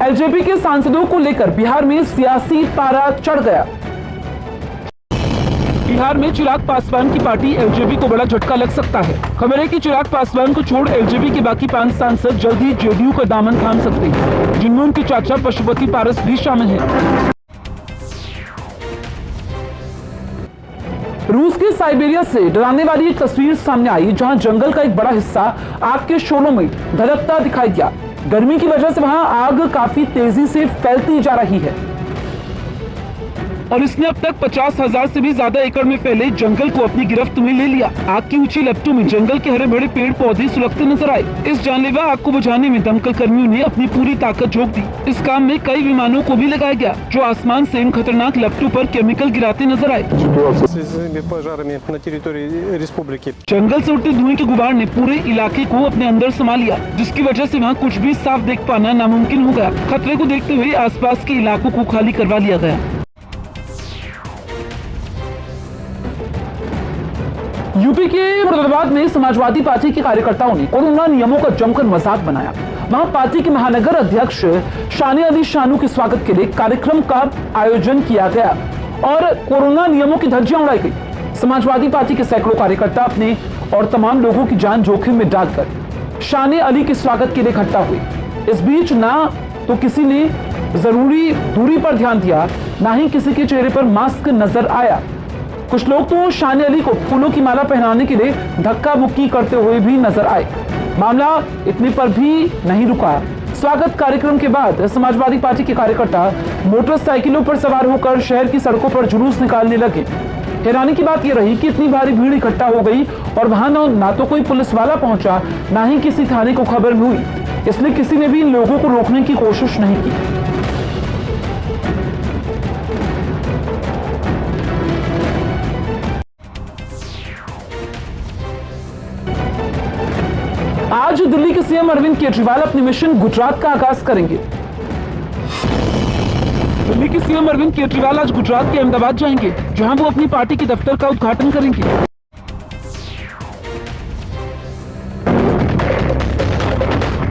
LJP के सांसदों को लेकर बिहार में सियासी पारा चढ़ गया। बिहार में चिराग पासवान की पार्टी एलजेपी को बड़ा झटका लग सकता है। खबर है कि चिराग पासवान को छोड़ एलजेपी के बाकी 5 सांसद जल्द ही जेडीयू का दामन थाम सकते हैं, जिनमें उनके चाचा पशुपति पारस भी शामिल हैं। रूस के साइबेरिया से डराने वाली एक तस्वीर सामने आई, जहां जंगल का एक बड़ा हिस्सा आग के शोलों में धधकता दिखाई दिया। गर्मी की वजह से वहां आग काफी तेजी से फैलती जा रही है और इसने अब तक 50,000 से भी ज्यादा एकड़ में फैले जंगल को अपनी गिरफ्त में ले लिया। आग की ऊंची लपटों में जंगल के हरे भरे पेड़ पौधे सुलगते नजर आए। इस जानलेवा आग को बुझाने में दमकल कर्मियों ने अपनी पूरी ताकत झोंक दी। इस काम में कई विमानों को भी लगाया गया, जो आसमान से इन खतरनाक लपटों पर केमिकल गिराते नजर आए। जंगल से उठते धुएं के गुबार ने पूरे इलाके को अपने अंदर समा लिया, जिसकी वजह से वहाँ कुछ भी साफ देख पाना नामुमकिन हो गया। खतरे को देखते हुए आसपास के इलाकों को खाली करवा लिया गया। यूपी के मुरादाबाद में समाजवादी पार्टी के कार्यकर्ताओं ने कोरोना नियमों का जमकर मजाक बनाया। वहां पार्टी के महानगर अध्यक्ष शाने अली शानू के स्वागत के लिए कार्यक्रम का आयोजन किया गया और कोरोना नियमों की धज्जियां उड़ाई गई। समाजवादी पार्टी के सैकड़ों कार्यकर्ता अपने और तमाम लोगों की जान जोखिम में डालकर शाने अली के स्वागत के लिए इकट्ठा हुए। इस बीच ना तो किसी ने जरूरी दूरी पर ध्यान दिया, ना ही किसी के चेहरे पर मास्क नजर आया। कुछ लोग तो शाने अली को फूलों की माला पहनाने के लिए धक्का मुक्की करते हुए भी नजर आए। मामला इतने पर भी नहीं रुका। स्वागत कार्यक्रम के बाद समाजवादी पार्टी के कार्यकर्ता मोटरसाइकिलों पर सवार होकर शहर की सड़कों पर जुलूस निकालने लगे। हैरानी की बात यह रही कि इतनी भारी भीड़ इकट्ठा हो गई और वहां ना तो कोई पुलिस वाला पहुंचा, ना ही किसी थाने को खबर हुई। इसलिए किसी ने भी इन लोगों को रोकने की कोशिश नहीं की। आज दिल्ली के सीएम अरविंद केजरीवाल अपने मिशन गुजरात का आगाज करेंगे। दिल्ली के सीएम अरविंद केजरीवाल आज गुजरात के अहमदाबाद जाएंगे, जहां वो अपनी पार्टी के दफ्तर का उद्घाटन करेंगे।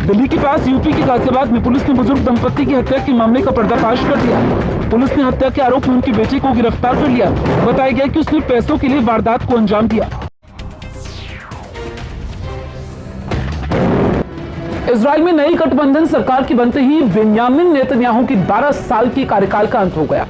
दिल्ली के पास यूपी के गाजियाबाद में पुलिस ने बुजुर्ग दंपत्ति की हत्या के मामले का पर्दाफाश कर दिया। पुलिस ने हत्या के आरोप में उनके बेटे को गिरफ्तार कर लिया। बताया गया कि उसने पैसों के लिए वारदात को अंजाम दिया। इजराइल में नई गठबंधन सरकार की बनते ही बेंयामिन नेतन्याहू की 12 साल की कार्यकाल का अंत हो गया,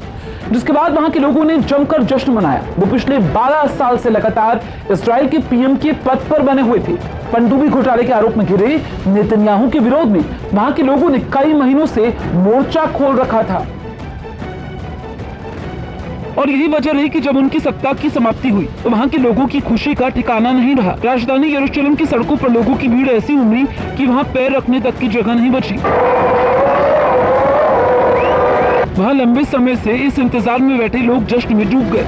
जिसके बाद वहां के लोगों ने जमकर जश्न मनाया। वो पिछले 12 साल से लगातार इजराइल के पीएम के पद पर बने हुए थे। पनडुब्बी घोटाले के आरोप में घिरे नेतन्याहू के विरोध में वहां के लोगों ने कई महीनों से मोर्चा खोल रखा था और यही वजह रही कि जब उनकी सत्ता की समाप्ति हुई तो वहां के लोगों की खुशी का ठिकाना नहीं रहा। राजधानी यरूशलेम की सड़कों पर लोगों की भीड़ ऐसी उमड़ी कि वहां पैर रखने तक की जगह नहीं बची। वहां लंबे समय से इस इंतजार में बैठे लोग जश्न में डूब गए।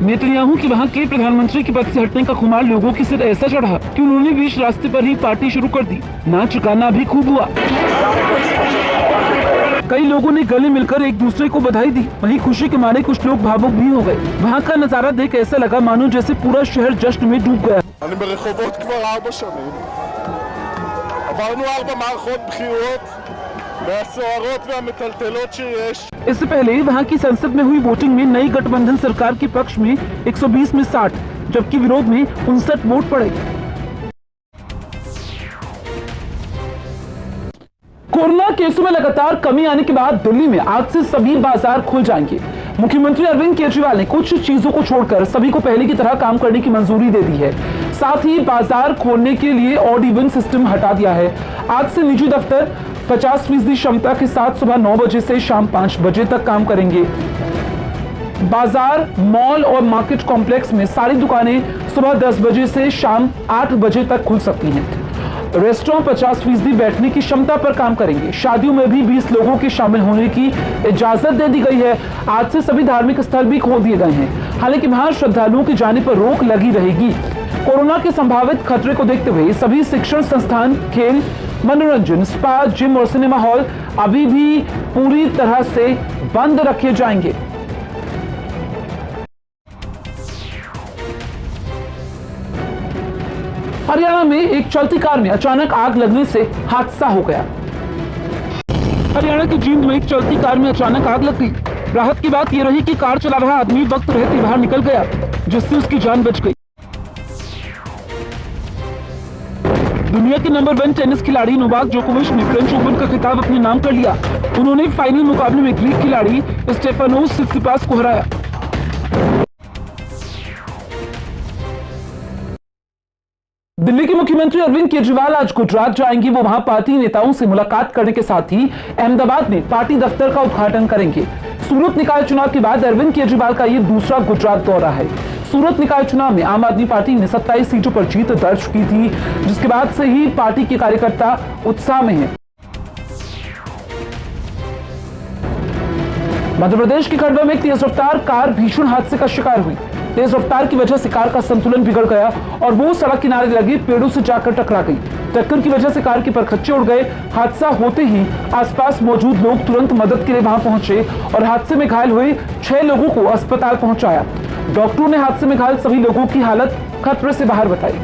नेतन्याहू के वहां के प्रधानमंत्री के पद से हटने का खुमार लोगों की सिर ऐसा चढ़ा कि उन्होंने बीच रास्ते पर ही पार्टी शुरू कर दी। नाच गाना भी खूब हुआ। कई लोगों ने गले मिलकर एक दूसरे को बधाई दी। वहीं खुशी के मारे कुछ लोग भावुक भी हो गए। वहाँ का नजारा देख ऐसा लगा मानो जैसे पूरा शहर जश्न में डूब गया। इससे पहले वहाँ की संसद में हुई वोटिंग में नई गठबंधन सरकार के पक्ष में 120 में 60, जबकि विरोध में 59 वोट पड़े। कोरोना केसों में लगातार कमी आने के बाद दिल्ली में आज से सभी बाजार खुल जाएंगे। मुख्यमंत्री अरविंद केजरीवाल ने कुछ चीजों को छोड़कर सभी को पहले की तरह काम करने की मंजूरी दे दी है। साथ ही बाजार खोलने के लिए ऑड इवन सिस्टम हटा दिया है। आज से निजी दफ्तर 50% क्षमता के साथ सुबह 9 बजे से शाम 5 बजे तक काम करेंगे। बाजार, मॉल और मार्केट कॉम्प्लेक्स में सारी दुकानें सुबह 10 बजे से शाम 8 बजे तक खुल सकती हैं। रेस्टोरेंट 50% बैठने की क्षमता पर काम करेंगे। शादियों में भी 20 लोगों के शामिल होने की इजाजत दे दी गई है। आज से सभी धार्मिक स्थल भी खोल दिए गए हैं। हालांकि वहां श्रद्धालुओं के जाने पर रोक लगी रहेगी। कोरोना के संभावित खतरे को देखते हुए सभी शिक्षण संस्थान, खेल, मनोरंजन, स्पा, जिम और सिनेमा हॉल अभी भी पूरी तरह से बंद रखे जाएंगे। हरियाणा में एक चलती कार में अचानक आग लगने से हादसा हो गया। हरियाणा की जींद में एक चलती कार में अचानक आग लग गई। राहत की बात यह रही कि कार चला रहा आदमी वक्त रहते बाहर निकल गया, जिससे उसकी जान बच गई। दुनिया की नंबर 1 टेनिस खिलाड़ी नोवाक जोकोविच ने फ्रेंच ओपन का खिताब अपने नाम कर लिया। उन्होंने फाइनल मुकाबले में ग्रीक खिलाड़ी स्टेफानोस सित्सिपास को हराया। दिल्ली के मुख्यमंत्री अरविंद केजरीवाल आज गुजरात जाएंगे। वो वहां पार्टी नेताओं से मुलाकात करने के साथ ही अहमदाबाद में पार्टी दफ्तर का उद्घाटन करेंगे। सूरत निकाय चुनाव के बाद अरविंद केजरीवाल का ये दूसरा गुजरात दौरा है। सूरत निकाय चुनाव में आम आदमी पार्टी ने 27 सीटों पर जीत दर्ज की थी, जिसके बाद से ही पार्टी के कार्यकर्ता उत्साह में हैं। मध्य प्रदेश के खंडवा में एक तेज रफ्तार कार भीषण हादसे का शिकार हुई। तेज रफ्तार की वजह से कार का संतुलन बिगड़ गया और वो सड़क किनारे लगे पेड़ों से जाकर टकरा गई। टक्कर की वजह से कार के परखच्चे उड़ गए। हादसा होते ही आसपास मौजूद लोग तुरंत मदद के लिए वहां पहुंचे और हादसे में घायल हुए 6 लोगों को अस्पताल पहुंचाया। डॉक्टरों ने हादसे में घायल सभी लोगों की हालत खतरे से बाहर बताई।